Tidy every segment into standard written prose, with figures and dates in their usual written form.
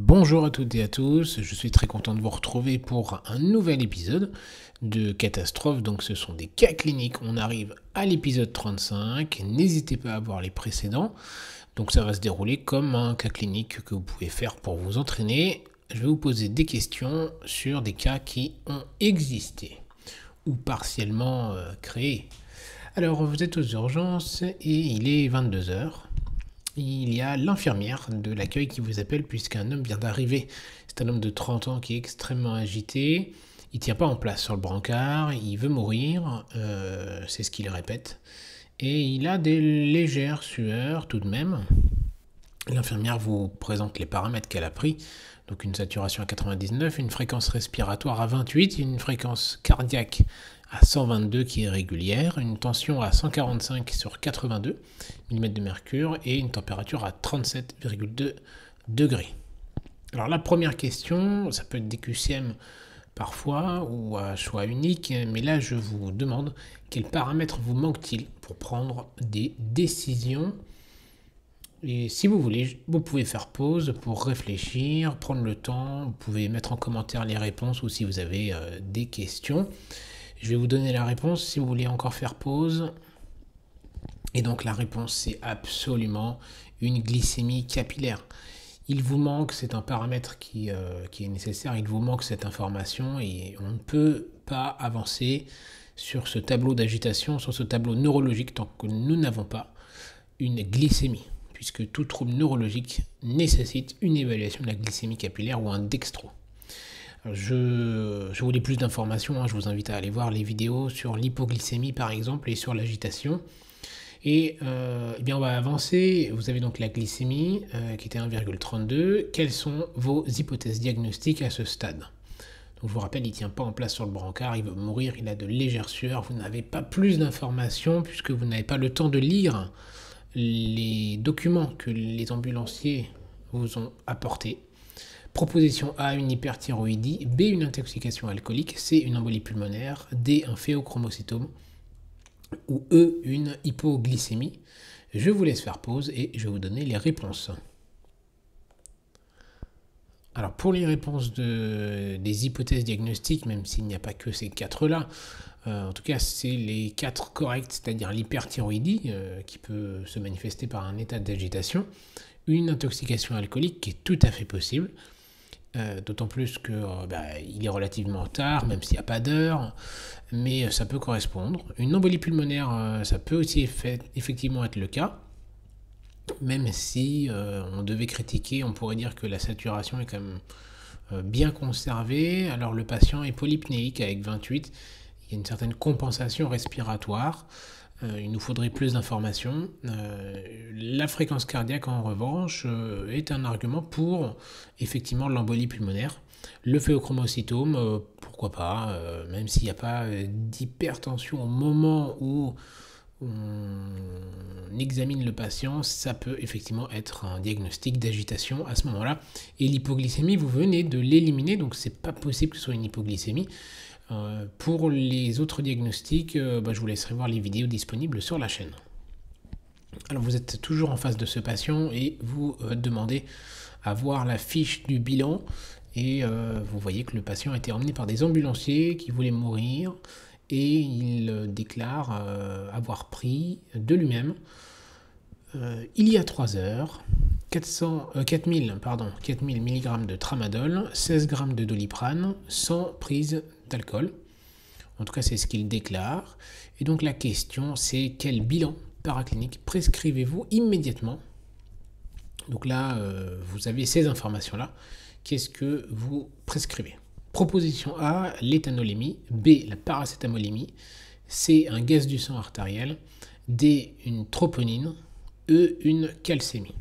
Bonjour à toutes et à tous, je suis très content de vous retrouver pour un nouvel épisode de Catastrophe. Donc ce sont des cas cliniques, on arrive à l'épisode 35, n'hésitez pas à voir les précédents. Donc ça va se dérouler comme un cas clinique que vous pouvez faire pour vous entraîner. Je vais vous poser des questions sur des cas qui ont existé ou partiellement créés. Alors vous êtes aux urgences et il est 22 heures. Il y a l'infirmière de l'accueil qui vous appelle puisqu'un homme vient d'arriver. C'est un homme de 30 ans qui est extrêmement agité. Il ne tient pas en place sur le brancard, il veut mourir, c'est ce qu'il répète. Et il a des légères sueurs tout de même. L'infirmière vous présente les paramètres qu'elle a pris. Donc une saturation à 99, une fréquence respiratoire à 28, une fréquence cardiaque à 122 qui est régulière, une tension à 145 sur 82 mm de mercure et une température à 37,2 degrés. Alors la première question, ça peut être des QCM parfois ou à choix unique, mais là je vous demande quels paramètres vous manque-t-il pour prendre des décisions. Et si vous voulez, vous pouvez faire pause pour réfléchir, prendre le temps, vous pouvez mettre en commentaire les réponses ou si vous avez des questions. Je vais vous donner la réponse si vous voulez encore faire pause. Et donc la réponse, c'est absolument une glycémie capillaire. Il vous manque, c'est un paramètre qui est nécessaire, il vous manque cette information et on ne peut pas avancer sur ce tableau d'agitation, sur ce tableau neurologique tant que nous n'avons pas une glycémie, puisque tout trouble neurologique nécessite une évaluation de la glycémie capillaire ou un dextro. Je voulais plus d'informations, je vous invite à aller voir les vidéos sur l'hypoglycémie par exemple et sur l'agitation. Et eh bien on va avancer. Vous avez donc la glycémie qui était 1,32. Quelles sont vos hypothèses diagnostiques à ce stade? Donc je vous rappelle, il ne tient pas en place sur le brancard, il veut mourir, il a de légères sueurs. Vous n'avez pas plus d'informations puisque vous n'avez pas le temps de lire les documents que les ambulanciers vous ont apportés. Proposition A, une hyperthyroïdie, B, une intoxication alcoolique, C, une embolie pulmonaire, D, un phéochromocytome, ou E, une hypoglycémie. Je vous laisse faire pause et je vais vous donner les réponses. Alors pour les réponses des hypothèses diagnostiques, même s'il n'y a pas que ces quatre-là, en tout cas c'est les quatre corrects, c'est-à-dire l'hyperthyroïdie qui peut se manifester par un état d'agitation, une intoxication alcoolique qui est tout à fait possible, d'autant plus que il est relativement tard, même s'il n'y a pas d'heure, mais ça peut correspondre. Une embolie pulmonaire, ça peut aussi effectivement être le cas, même si on devait critiquer, on pourrait dire que la saturation est quand même bien conservée. Alors le patient est polypnéique avec 28, il y a une certaine compensation respiratoire. Il nous faudrait plus d'informations. La fréquence cardiaque, en revanche, est un argument pour effectivement l'embolie pulmonaire. Le phéochromocytome, pourquoi pas, même s'il n'y a pas d'hypertension au moment où on examine le patient, ça peut effectivement être un diagnostic d'agitation à ce moment-là. Et l'hypoglycémie, vous venez de l'éliminer, donc c'est pas possible que ce soit une hypoglycémie. Pour les autres diagnostics, je vous laisserai voir les vidéos disponibles sur la chaîne. Alors vous êtes toujours en face de ce patient et vous demandez à voir la fiche du bilan et vous voyez que le patient a été emmené par des ambulanciers qui voulaient mourir et il déclare avoir pris de lui-même il y a 3 heures 4000 mg de tramadol, 16 g de doliprane, sans prise d'alcool. En tout cas, c'est ce qu'il déclare. Et donc la question, c'est quel bilan paraclinique prescrivez-vous immédiatement? Donc là, vous avez ces informations-là. Qu'est-ce que vous prescrivez? Proposition A, l'éthanolémie. B, la paracétamolémie. C, un gaz du sang artériel. D, une troponine. E, une calcémie.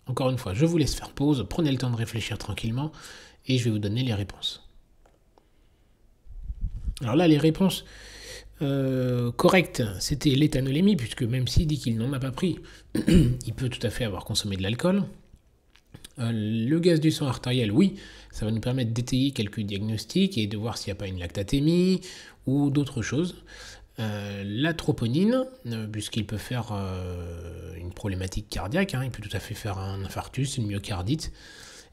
Encore une fois, je vous laisse faire pause, prenez le temps de réfléchir tranquillement et je vais vous donner les réponses. Alors là, les réponses correctes, c'était l'éthanolémie, puisque même s'il dit qu'il n'en a pas pris, il peut tout à fait avoir consommé de l'alcool. Le gaz du sang artériel, oui, ça va nous permettre d'étayer quelques diagnostics et de voir s'il n'y a pas une lactatémie ou d'autres choses. La troponine, puisqu'il peut faire une problématique cardiaque, il peut tout à fait faire un infarctus, une myocardite,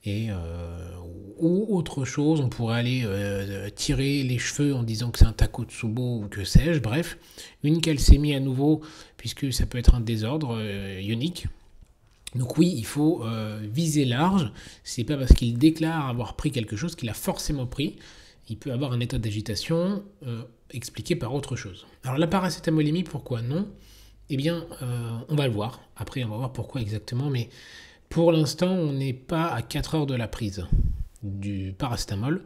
ou autre chose. On pourrait aller tirer les cheveux en disant que c'est un Takotsubo ou que sais-je. Bref, une calcémie à nouveau, puisque ça peut être un désordre ionique. Donc oui, il faut viser large. C'est pas parce qu'il déclare avoir pris quelque chose qu'il a forcément pris. Il peut avoir un état d'agitation expliqué par autre chose. Alors la paracétamolémie, pourquoi non? Eh bien, on va le voir. Après, on va voir pourquoi exactement. Mais pour l'instant, on n'est pas à 4 heures de la prise du paracétamol.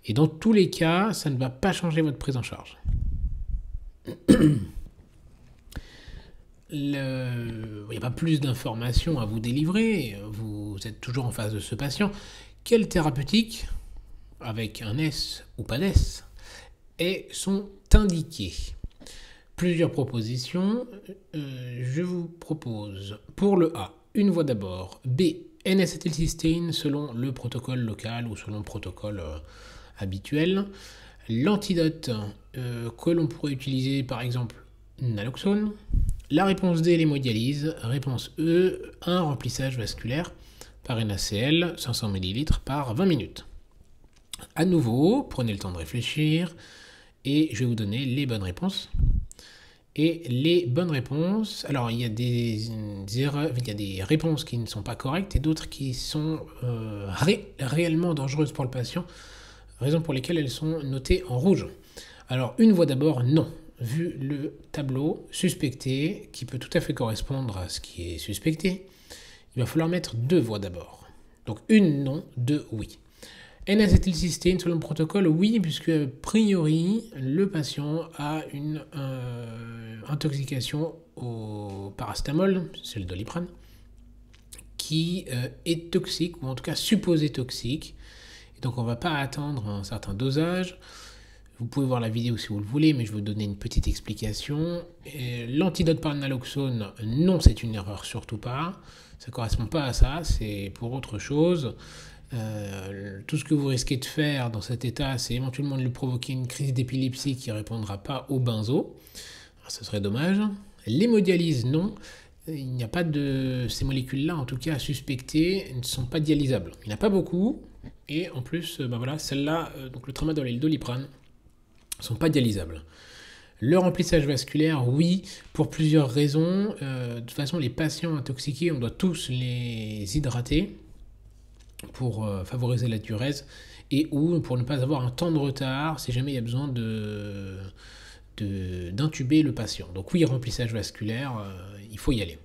Et dans tous les cas, ça ne va pas changer votre prise en charge. Il n'y a pas plus d'informations à vous délivrer. Vous êtes toujours en face de ce patient. Quelle thérapeutique, avec un S ou pas d'S, sont indiquées? Plusieurs propositions. Je vous propose pour le A, une voie d'abord. B, N-acétylcystéine selon le protocole local ou selon le protocole habituel. L'antidote que l'on pourrait utiliser, par exemple, naloxone. La réponse D, l'hémodialyse. Réponse E, un remplissage vasculaire par NaCl, 500 ml par 20 minutes. À nouveau, prenez le temps de réfléchir et je vais vous donner les bonnes réponses. Et les bonnes réponses, alors il y a des erreurs, il y a des réponses qui ne sont pas correctes et d'autres qui sont réellement dangereuses pour le patient, raison pour lesquelles elles sont notées en rouge. Alors une voie d'abord, non. Vu le tableau suspecté, qui peut tout à fait correspondre à ce qui est suspecté, il va falloir mettre deux voies d'abord. Donc une non, deux oui. N-acétylcystéine selon le protocole, oui, puisque a priori, le patient a une intoxication au paracétamol, c'est le Doliprane, qui est toxique, ou en tout cas supposé toxique. Et donc on ne va pas attendre un certain dosage. Vous pouvez voir la vidéo si vous le voulez, mais je vais vous donner une petite explication. L'antidote par naloxone, non, c'est une erreur, surtout pas. Ça ne correspond pas à ça, c'est pour autre chose. Tout ce que vous risquez de faire dans cet état, c'est éventuellement de lui provoquer une crise d'épilepsie qui ne répondra pas au benzo. Alors, ce serait dommage. L'hémodialyse, non. Il n'y a pas de... Ces molécules-là, en tout cas, suspectées, ne sont pas dialysables. Il n'y en a pas beaucoup. Et en plus, voilà, celle-là, donc le tramadol et le doliprane, ne sont pas dialysables. Le remplissage vasculaire, oui, pour plusieurs raisons. De toute façon, les patients intoxiqués, on doit tous les hydrater pour favoriser la diurèse et ou pour ne pas avoir un temps de retard si jamais il y a besoin d'intuber le patient. Donc oui, remplissage vasculaire, il faut y aller.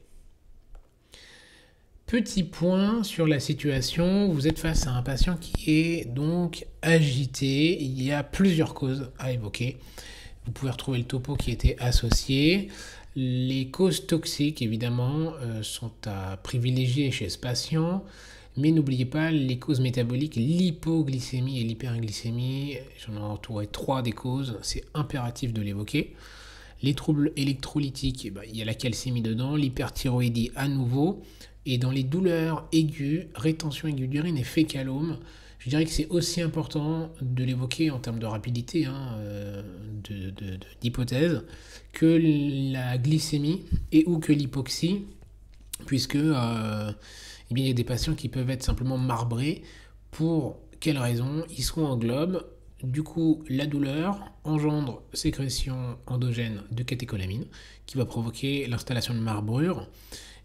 Petit point sur la situation, vous êtes face à un patient qui est donc agité, il y a plusieurs causes à évoquer. Vous pouvez retrouver le topo qui était associé. Les causes toxiques, évidemment, sont à privilégier chez ce patient. Mais n'oubliez pas les causes métaboliques, l'hypoglycémie et l'hyperglycémie. J'en ai entouré 3 des causes, c'est impératif de l'évoquer. Les troubles électrolytiques, il y a la calcémie dedans, l'hyperthyroïdie à nouveau. Et dans les douleurs aiguës, rétention aiguë d'urine et fécalome, je dirais que c'est aussi important de l'évoquer en termes de rapidité, d'hypothèse, que la glycémie et ou que l'hypoxie, puisque il y a des patients qui peuvent être simplement marbrés. Pour quelle raison? Ils sont en globe. Du coup, la douleur engendre sécrétion endogène de catécholamine qui va provoquer l'installation de marbrure.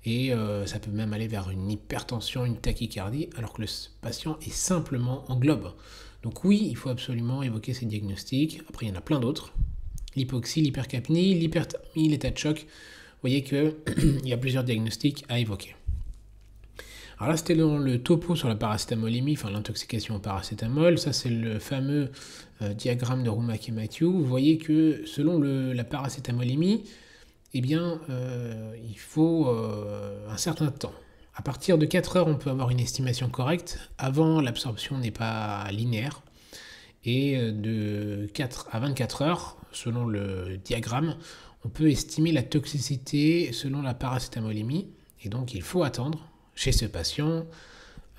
Et ça peut même aller vers une hypertension, une tachycardie, alors que le patient est simplement en globe. Donc oui, il faut absolument évoquer ces diagnostics. Après, il y en a plein d'autres. L'hypoxie, l'hypercapnie, l'hyperthermie, l'état de choc. Vous voyez qu'il y a plusieurs diagnostics à évoquer. Alors là, c'était dans le topo sur la paracétamolémie, enfin l'intoxication au paracétamol. Ça, c'est le fameux diagramme de Roumac et Matthew. Vous voyez que selon la paracétamolémie, eh bien, il faut un certain temps. À partir de 4 heures, on peut avoir une estimation correcte. Avant, l'absorption n'est pas linéaire. Et de 4 à 24 heures, selon le diagramme, on peut estimer la toxicité selon la paracétamolémie. Et donc, il faut attendre chez ce patient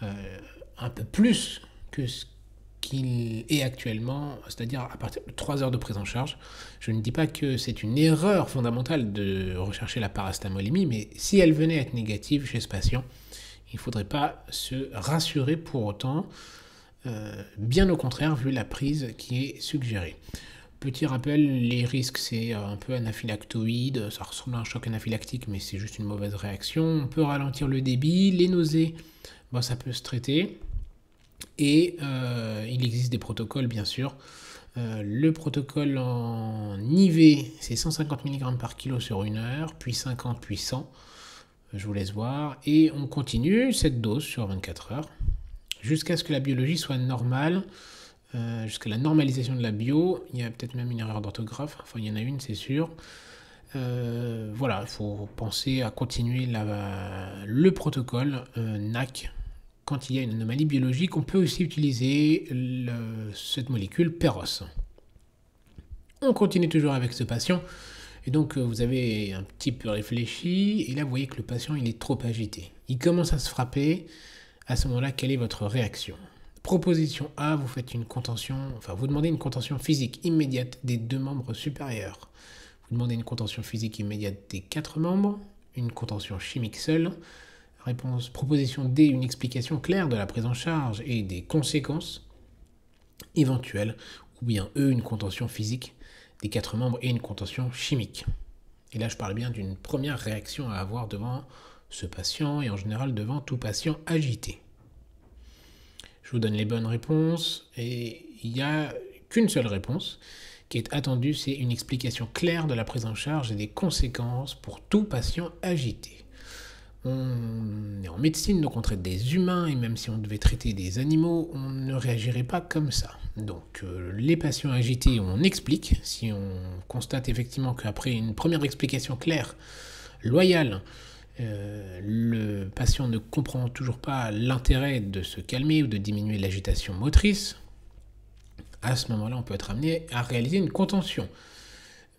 un peu plus que ce qu'il est actuellement, c'est-à-dire à partir de 3 heures de prise en charge. Je ne dis pas que c'est une erreur fondamentale de rechercher la paracétamolémie, mais si elle venait à être négative chez ce patient, Il ne faudrait pas se rassurer pour autant, bien au contraire, vu la prise qui est suggérée. Petit rappel, les risques, c'est un peu anaphylactoïde, ça ressemble à un choc anaphylactique, mais c'est juste une mauvaise réaction. On peut ralentir le débit, les nausées, ça peut se traiter. Et il existe des protocoles, bien sûr. Le protocole en IV, c'est 150 mg par kilo sur 1 heure, puis 50, puis 100. Je vous laisse voir. Et on continue cette dose sur 24 heures, jusqu'à ce que la biologie soit normale, jusqu'à la normalisation de la bio. Il y a peut-être même une erreur d'orthographe, enfin il y en a une, c'est sûr. Voilà, il faut penser à continuer le protocole NAC. Quand il y a une anomalie biologique, on peut aussi utiliser cette molécule Peros. On continue toujours avec ce patient. Et donc, vous avez un petit peu réfléchi. Et là, vous voyez que le patient, il est trop agité. Il commence à se frapper. À ce moment-là, quelle est votre réaction? Proposition A, vous faites une contention, vous demandez une contention physique immédiate des 2 membres supérieurs. Vous demandez une contention physique immédiate des 4 membres, une contention chimique seule. Proposition D, une explication claire de la prise en charge et des conséquences éventuelles. Ou bien E, une contention physique des 4 membres et une contention chimique. Et là, je parle bien d'une première réaction à avoir devant ce patient et en général devant tout patient agité. Je vous donne les bonnes réponses et il n'y a qu'une seule réponse qui est attendue, c'est une explication claire de la prise en charge et des conséquences pour tout patient agité. On est en médecine, donc on traite des humains, et même si on devait traiter des animaux, on ne réagirait pas comme ça. Donc les patients agités, on explique, si on constate effectivement qu'après une première explication claire, loyale, le patient ne comprend toujours pas l'intérêt de se calmer ou de diminuer l'agitation motrice, à ce moment-là, on peut être amené à réaliser une contention.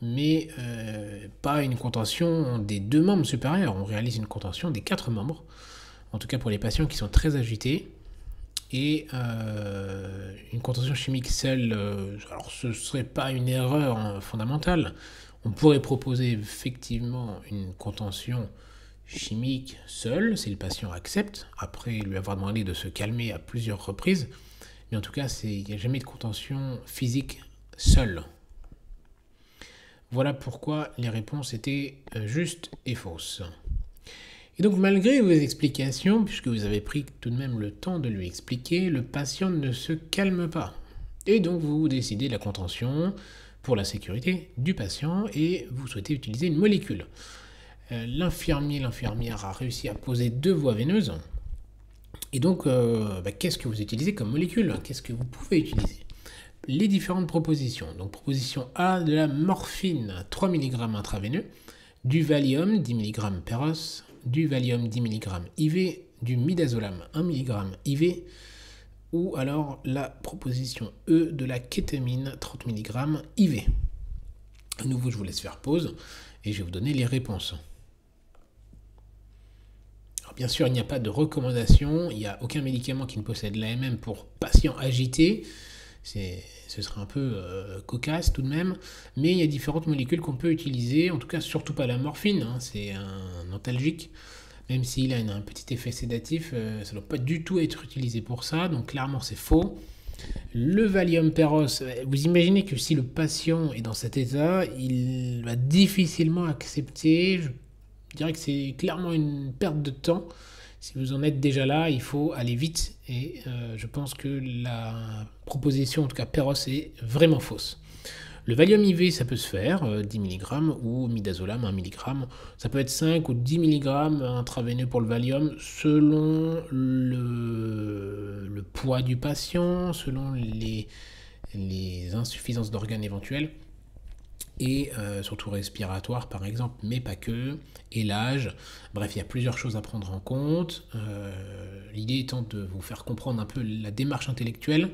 Mais pas une contention des 2 membres supérieurs, on réalise une contention des 4 membres, en tout cas pour les patients qui sont très agités, et une contention chimique seule, alors ce ne serait pas une erreur fondamentale, on pourrait proposer effectivement une contention chimique seule, si le patient accepte, après lui avoir demandé de se calmer à plusieurs reprises, mais en tout cas, il n'y a jamais de contention physique seule. Voilà pourquoi les réponses étaient justes et fausses. Et donc malgré vos explications, puisque vous avez pris tout de même le temps de lui expliquer, le patient ne se calme pas. Et donc vous décidez la contention pour la sécurité du patient et vous souhaitez utiliser une molécule. L'infirmière a réussi à poser 2 voies veineuses. Et donc, qu'est-ce que vous utilisez comme molécule? Qu'est-ce que vous pouvez utiliser? Les différentes propositions. Donc proposition A, de la morphine 3 mg intraveineux, du Valium 10 mg Peros, du Valium 10 mg IV, du Midazolam 1 mg IV, ou alors la proposition E, de la kétamine 30 mg IV. À nouveau, je vous laisse faire pause et je vais vous donner les réponses. Alors, bien sûr, il n'y a pas de recommandation, il n'y a aucun médicament qui ne possède l'AMM pour patients agités. Ce serait un peu cocasse tout de même, mais il y a différentes molécules qu'on peut utiliser, en tout cas surtout pas la morphine, c'est un antalgique, même s'il a un petit effet sédatif, ça ne doit pas du tout être utilisé pour ça, donc clairement c'est faux. Le Valium Peros, vous imaginez que si le patient est dans cet état, il va difficilement accepter, je dirais que c'est clairement une perte de temps. Si vous en êtes déjà là, il faut aller vite et je pense que la proposition, en tout cas Peros, est vraiment fausse. Le Valium IV, ça peut se faire, 10 mg, ou Midazolam, 1 mg. Ça peut être 5 ou 10 mg intraveineux pour le Valium, selon le poids du patient, selon les insuffisances d'organes éventuelles, et surtout respiratoire par exemple, mais pas que, et l'âge. Bref, il y a plusieurs choses à prendre en compte. L'idée étant de vous faire comprendre un peu la démarche intellectuelle.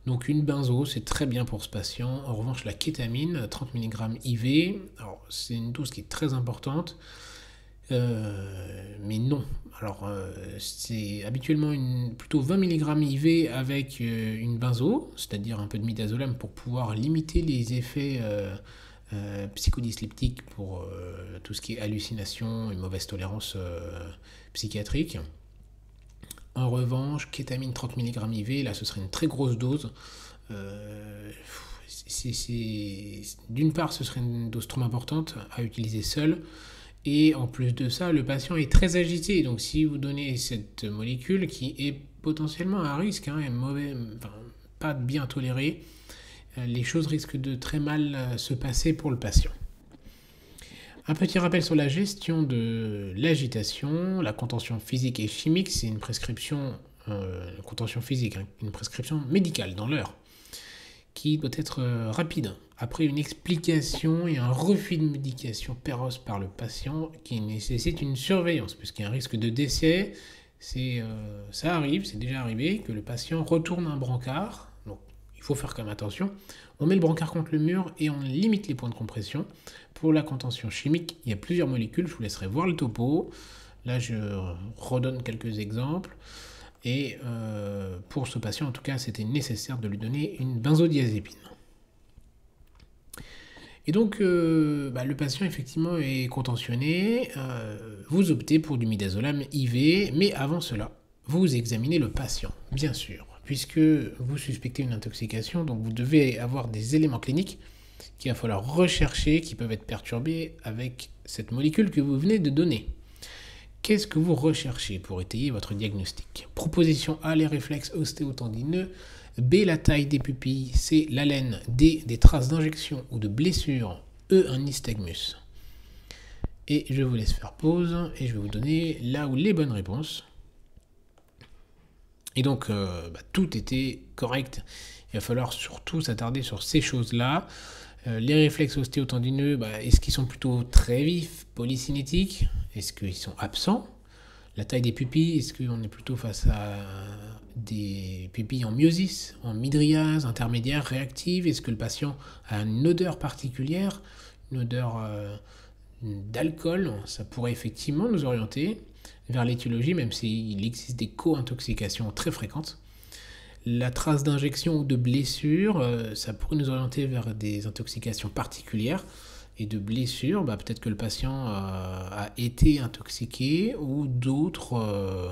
Donc une benzo, c'est très bien pour ce patient. En revanche, la kétamine, 30 mg IV, alors c'est une dose qui est très importante, mais non. Alors c'est habituellement plutôt 20 mg IV avec une benzo, c'est-à-dire un peu de midazolam pour pouvoir limiter les effets psychodysleptiques pour tout ce qui est hallucination et mauvaise tolérance psychiatrique. En revanche, kétamine 30 mg IV, là ce serait une très grosse dose. D'une part, ce serait une dose trop importante à utiliser seule. Et en plus de ça, le patient est très agité. Donc si vous donnez cette molécule qui est potentiellement à risque, est mauvais, pas bien tolérée, les choses risquent de très mal se passer pour le patient. Un petit rappel sur la gestion de l'agitation. La contention physique et chimique, c'est une prescription, contention physique, une prescription médicale dans l'heure, qui doit être rapide. Après une explication et un refus de médication féroce par le patient qui nécessite une surveillance, puisqu'il y a un risque de décès. Ça arrive, c'est déjà arrivé, que le patient retourne un brancard. Donc il faut faire quand même attention. On met le brancard contre le mur et on limite les points de compression. Pour la contention chimique, il y a plusieurs molécules, je vous laisserai voir le topo. Là, je redonne quelques exemples. Et pour ce patient, en tout cas, c'était nécessaire de lui donner une benzodiazépine. Et donc, le patient, effectivement, est contentionné. Vous optez pour du midazolam IV, mais avant cela, vous examinez le patient, bien sûr, puisque vous suspectez une intoxication, donc vous devez avoir des éléments cliniques qu'il va falloir rechercher, qui peuvent être perturbés avec cette molécule que vous venez de donner. Qu'est-ce que vous recherchez pour étayer votre diagnostic? Proposition A, les réflexes ostéotendineux. B, la taille des pupilles. C, l'haleine. D, des traces d'injection ou de blessure. E, un nystagmus. Et je vous laisse faire pause et je vais vous donner là où les bonnes réponses. Et donc, tout était correct. Il va falloir surtout s'attarder sur ces choses-là. Les réflexes ostéotendineux, est-ce qu'ils sont plutôt très vifs, polycinétiques? Est-ce qu'ils sont absents? La taille des pupilles, est-ce qu'on est plutôt face à des pupilles en myosis, en mydriase, intermédiaire, réactive? Est-ce que le patient a une odeur particulière, une odeur d'alcool? Ça pourrait effectivement nous orienter vers l'étiologie, même s'il existe des co-intoxications très fréquentes. La trace d'injection ou de blessure, ça pourrait nous orienter vers des intoxications particulières. Et de blessures, peut-être que le patient a été intoxiqué ou d'autres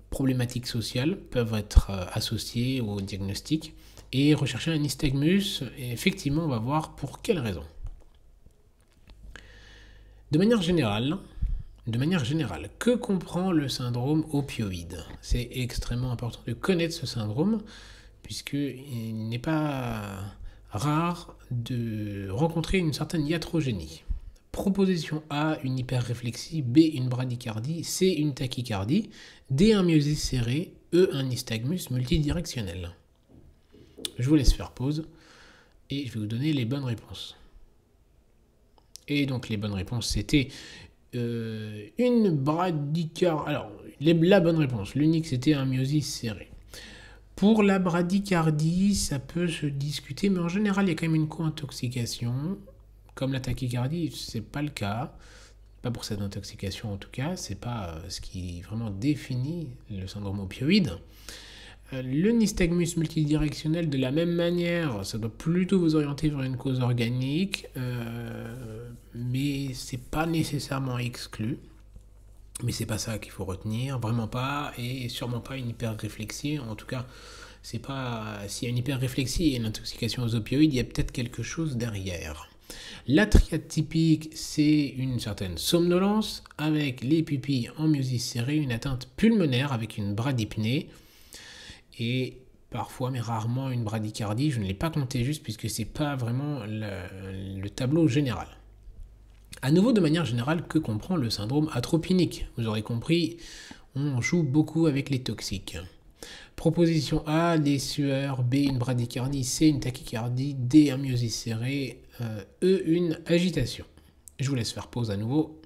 problématiques sociales peuvent être associées au diagnostic. Et rechercher un nystagmus, et effectivement, on va voir pour quelles raisons. De manière générale, que comprend le syndrome opioïde? C'est extrêmement important de connaître ce syndrome, puisqu'il n'est pas rare de rencontrer une certaine iatrogénie. Proposition A, une hyperréflexie. B, une bradycardie. C, une tachycardie. D, un myosis serré. E, un nystagmus multidirectionnel. Je vous laisse faire pause et je vais vous donner les bonnes réponses. Et donc les bonnes réponses, c'était une bradycardie. Alors, la bonne réponse, l'unique, c'était un myosis serré. Pour la bradycardie, ça peut se discuter, mais en général, il y a quand même une co-intoxication. Comme la tachycardie, c'est pas le cas. Pas pour cette intoxication en tout cas, c'est pas ce qui vraiment définit le syndrome opioïde. Le nystagmus multidirectionnel, de la même manière, ça doit plutôt vous orienter vers une cause organique, mais c'est pas nécessairement exclu. Mais c'est pas ça qu'il faut retenir, vraiment pas, et sûrement pas une hyperréflexie. En tout cas, c'est pas s'il y a une hyperréflexie et une intoxication aux opioïdes, il y a peut-être quelque chose derrière. La triade typique, c'est une certaine somnolence avec les pupilles en myosis serrée, une atteinte pulmonaire avec une bradypnée et parfois, mais rarement, une bradycardie. Je ne l'ai pas compté juste puisque c'est pas vraiment le tableau général. À nouveau, de manière générale, que comprend le syndrome atropinique? Vous aurez compris, on joue beaucoup avec les toxiques. Proposition A, des sueurs. B, une bradycardie. C, une tachycardie. D, un myosis serré. E, une agitation. Je vous laisse faire pause à nouveau.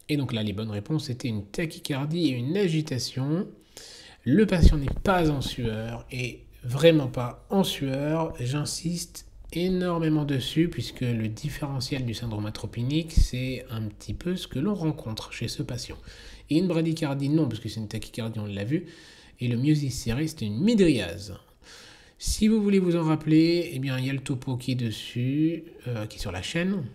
Et donc là, les bonnes réponses étaient une tachycardie et une agitation. Le patient n'est pas en sueur, et vraiment pas en sueur. J'insiste énormément dessus, puisque le différentiel du syndrome atropinique, c'est un petit peu ce que l'on rencontre chez ce patient. Et une bradycardie, non, parce que c'est une tachycardie, on l'a vu. Et le myosis serré, c'est une mydriase. Si vous voulez vous en rappeler, eh bien, il y a le topo qui est dessus, qui est sur la chaîne.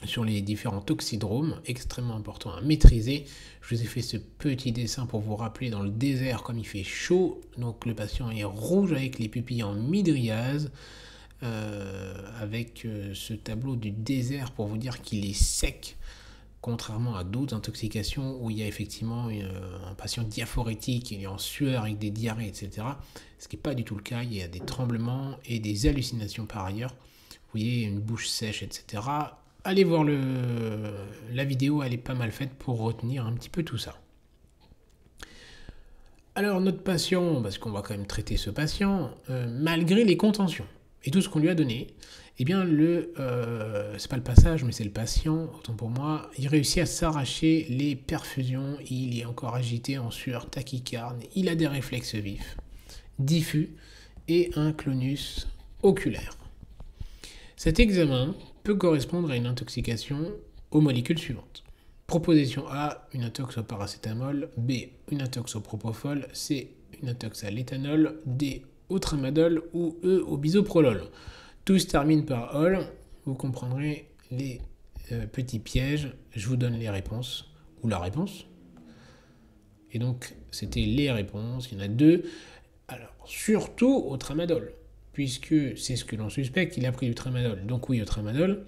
sur les différents toxidromes, extrêmement important à maîtriser. Je vous ai fait ce petit dessin pour vous rappeler dans le désert comme il fait chaud, donc le patient est rouge avec les pupilles en mydriase, avec ce tableau du désert pour vous dire qu'il est sec, contrairement à d'autres intoxications où il y a effectivement un patient diaphorétique, il est en sueur avec des diarrhées, etc. Ce qui n'est pas du tout le cas, il y a des tremblements et des hallucinations par ailleurs. Vous voyez, une bouche sèche, etc. Allez voir la vidéo, elle est pas mal faite pour retenir un petit peu tout ça. Alors notre patient, parce qu'on va quand même traiter ce patient, malgré les contentions et tout ce qu'on lui a donné, eh bien c'est pas le passage, mais c'est le patient, autant pour moi, il réussit à s'arracher les perfusions, il est encore agité en sueur, tachycarde, il a des réflexes vifs, diffus et un clonus oculaire. Cet examen peut correspondre à une intoxication aux molécules suivantes. Proposition A, une intox au paracétamol. B, une intox au propofol. C, une intox à l'éthanol. D, au tramadol. Ou E, au bisoprolol. Tout se termine par ol. Vous comprendrez les petits pièges. Je vous donne les réponses. Ou la réponse. Et donc, c'était les réponses. Il y en a deux. Alors, surtout au tramadol, puisque c'est ce que l'on suspecte, il a pris du tramadol. Donc oui, au tramadol.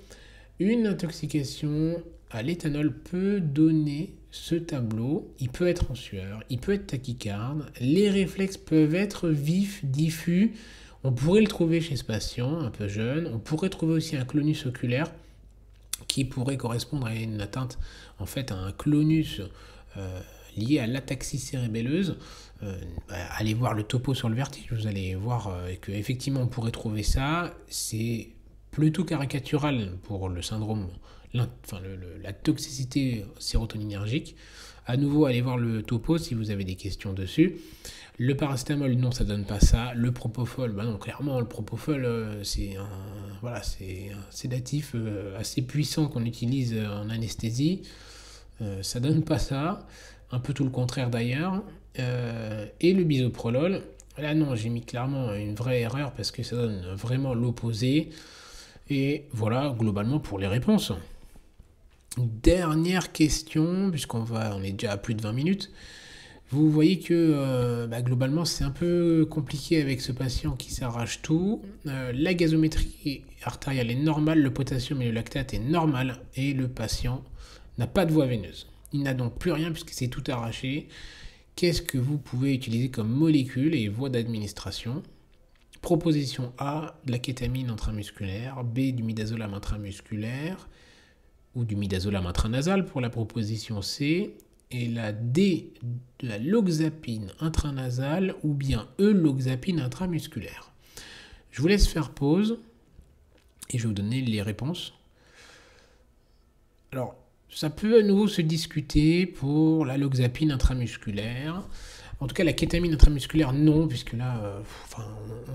Une intoxication à l'éthanol peut donner ce tableau. Il peut être en sueur, il peut être tachycarde. Les réflexes peuvent être vifs, diffus. On pourrait le trouver chez ce patient, un peu jeune. On pourrait trouver aussi un clonus oculaire qui pourrait correspondre à une atteinte, en fait, à un clonus lié à l'ataxie cérébelleuse. Allez voir le topo sur le vertige, vous allez voir qu'effectivement on pourrait trouver ça. C'est plutôt caricatural pour le syndrome, la toxicité sérotoninergique. À nouveau, allez voir le topo si vous avez des questions dessus. Le paracétamol, non, ça donne pas ça. Le propofol, non, clairement, le propofol, c'est un sédatif assez puissant qu'on utilise en anesthésie. Ça donne pas ça. Un peu tout le contraire d'ailleurs. Et le bisoprolol, là non, j'ai mis clairement une vraie erreur parce que ça donne vraiment l'opposé. Et voilà, globalement pour les réponses. Dernière question, puisqu'on est déjà à plus de 20 minutes. Vous voyez que globalement c'est un peu compliqué avec ce patient qui s'arrache tout. La gazométrie artérielle est normale, le potassium et le lactate est normal et le patient n'a pas de voie veineuse. Il n'a donc plus rien puisque c'est tout arraché. Qu'est-ce que vous pouvez utiliser comme molécule et voie d'administration? Proposition A, de la kétamine intramusculaire. B, du midazolam intramusculaire. Ou du midazolam intranasal pour la proposition C. Et la D, de la loxapine intranasale ou bien E, loxapine intramusculaire. Je vous laisse faire pause et je vais vous donner les réponses. Alors, ça peut à nouveau se discuter pour la loxapine intramusculaire. En tout cas, la kétamine intramusculaire, non, puisque là,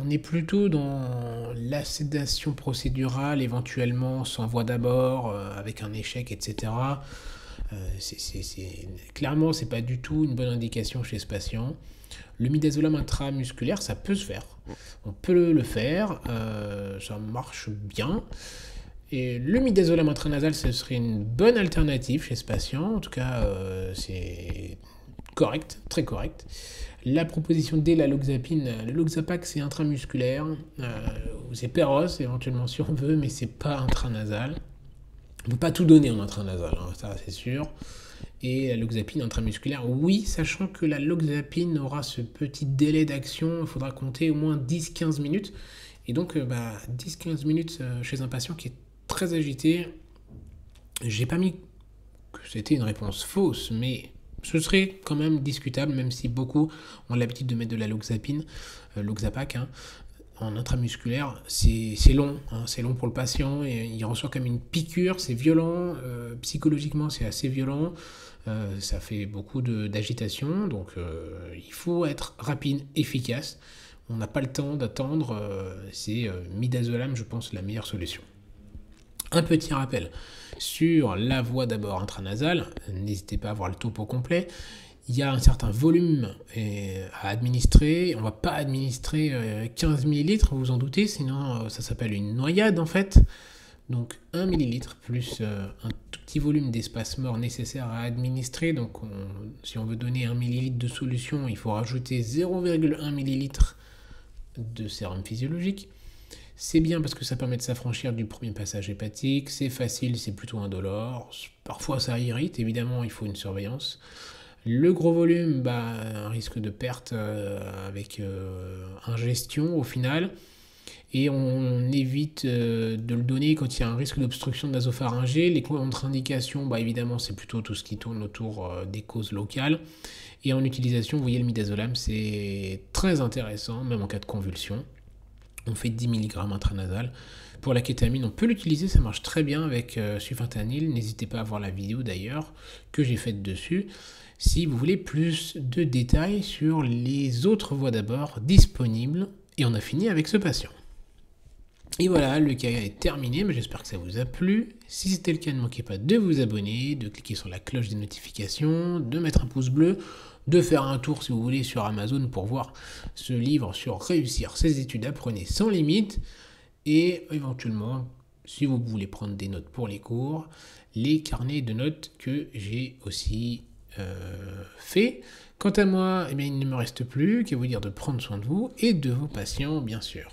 on est plutôt dans la sédation procédurale, éventuellement sans voie d'abord, avec un échec, etc. Clairement, c'est pas du tout une bonne indication chez ce patient. Le midazolam intramusculaire, ça peut se faire. On peut le faire, ça marche bien. Et le midazolam intranasal, ce serait une bonne alternative chez ce patient. En tout cas, c'est correct, très correct. La proposition D, la loxapine, le Loxapac, c'est intramusculaire. C'est Péros, éventuellement, si on veut, mais c'est pas intranasal. On ne peut pas tout donner en intranasal, ça c'est sûr. Et la loxapine intramusculaire, oui, sachant que la loxapine aura ce petit délai d'action, il faudra compter au moins 10-15 minutes. Et donc, 10-15 minutes chez un patient qui est très agité, j'ai pas mis que c'était une réponse fausse, mais ce serait quand même discutable, même si beaucoup ont l'habitude de mettre de la loxapine, Loxapac, en intramusculaire, c'est long, c'est long pour le patient, et il reçoit comme une piqûre, c'est violent, psychologiquement c'est assez violent, ça fait beaucoup d'agitation, donc il faut être rapide, efficace, on n'a pas le temps d'attendre, c'est midazolam, je pense, la meilleure solution. Un petit rappel sur la voie d'abord intranasale, n'hésitez pas à voir le topo complet. Il y a un certain volume à administrer. On ne va pas administrer 15 ml, vous vous en doutez, sinon ça s'appelle une noyade en fait. Donc 1 millilitre plus un tout petit volume d'espace mort nécessaire à administrer. Donc si on veut donner 1 millilitre de solution, il faut rajouter 0,1 millilitre de sérum physiologique. C'est bien parce que ça permet de s'affranchir du premier passage hépatique, c'est facile, c'est plutôt indolore. Parfois ça irrite, évidemment il faut une surveillance. Le gros volume, un risque de perte avec ingestion au final. Et on évite de le donner quand il y a un risque d'obstruction nasopharyngée. Les contre-indications, évidemment, c'est plutôt tout ce qui tourne autour des causes locales. Et en utilisation, vous voyez, le midazolam, c'est très intéressant, même en cas de convulsion. On fait 10 mg intranasal. Pour la kétamine, on peut l'utiliser, ça marche très bien avec sufentanil. N'hésitez pas à voir la vidéo d'ailleurs que j'ai faite dessus. Si vous voulez plus de détails sur les autres voies d'abord disponibles. Et on a fini avec ce patient. Et voilà, le cas est terminé, mais j'espère que ça vous a plu. Si c'était le cas, ne manquez pas de vous abonner, de cliquer sur la cloche des notifications, de mettre un pouce bleu, de faire un tour si vous voulez sur Amazon pour voir ce livre sur réussir ses études, apprenez sans limite. Et éventuellement, si vous voulez prendre des notes pour les cours, les carnets de notes que j'ai aussi fait. Quant à moi, il ne me reste plus qu'à vous dire de prendre soin de vous et de vos patients, bien sûr.